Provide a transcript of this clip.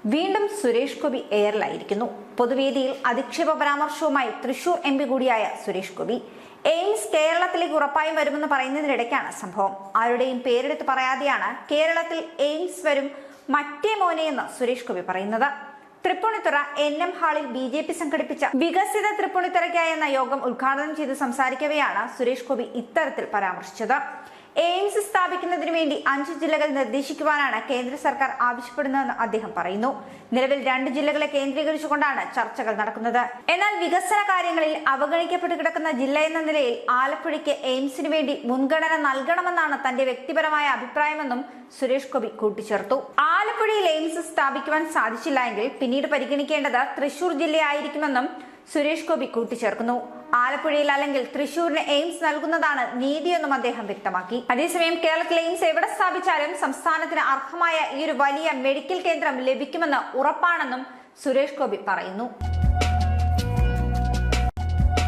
വീണ്ടും സുരേഷ് ഗോപി എയറിലായിരിക്കുന്നു. പൊതുവേദിയിൽ അധിക്ഷേപ പരാമർശവുമായി തൃശൂർ MP കൂടിയായ Suresh Gopi AIIMS കേരളത്തിലേക്ക് ഉറപ്പായും വരുമെന്ന് പറയുന്നതിനിടയ്ക്കാണ് സംഭവം. ആരുടെയും പേരെടുത്ത് പറയാതെയാണ് കേരളത്തിൽ എയിംസ് വരും മറ്റേ മോനെ എന്ന് സുരേഷ് ഗോപി പറയുന്നത്. തൃപ്പൂണിത്തുറ NM ഹാളിൽ BJP സംഘടിപ്പിച്ച വികസിത തൃപ്പൂണിത്തുറയ്ക്കായി എന്ന യോഗം ഉദ്ഘാടനം ചെയ്ത് സംസാരിക്കവെയാണ് സുരേഷ് ഗോപി ഇത്തരത്തിൽ പരാമർശിച്ചത്. എയിംസ് സ്ഥാപിക്കുന്നതിന് വേണ്ടി 5 ജില്ലകൾ നിർദ്ദേശിക്കുവാനാണ് കേന്ദ്ര സർക്കാർ ആവശ്യപ്പെടുന്നതെന്ന് അദ്ദേഹം പറയുന്നു. നിലവിൽ 2 ജില്ലകളെ കേന്ദ്രീകരിച്ചുകൊണ്ടാണ് ചർച്ചകൾ നടക്കുന്നത്. എന്നാൽ വികസന കാര്യങ്ങളിൽ അവഗണിക്കപ്പെട്ടു കിടക്കുന്ന ജില്ല എന്ന നിലയിൽ ആലപ്പുഴയ്ക്ക് എയിംസിന് വേണ്ടി മുൻഗണന നൽകണമെന്നാണ് തന്റെ വ്യക്തിപരമായ അഭിപ്രായമെന്നും സുരേഷ് ഗോപി കൂട്ടിച്ചേർത്തു. ആലപ്പുഴയിൽ എയിംസ് സ്ഥാപിക്കുവാൻ സാധിച്ചില്ല എങ്കിൽ പിന്നീട് പരിഗണിക്കേണ്ടത് തൃശൂർ ജില്ലയായിരിക്കുമെന്നും സുരേഷ് ഗോപി കൂട്ടിച്ചേർക്കുന്നു. ആലപ്പുഴയിൽ അല്ലെങ്കിൽ തൃശൂരിന് എയിംസ് നൽകുന്നതാണ് നീതിയെന്നും അദ്ദേഹം വ്യക്തമാക്കി. അതേസമയം കേരളത്തിൽ എയിംസ് എവിടെ സ്ഥാപിച്ചാലും സംസ്ഥാനത്തിന് അർഹമായ ഈ ഒരു വലിയ മെഡിക്കൽ കേന്ദ്രം ലഭിക്കുമെന്ന് ഉറപ്പാണെന്നും സുരേഷ് ഗോപി പറയുന്നു.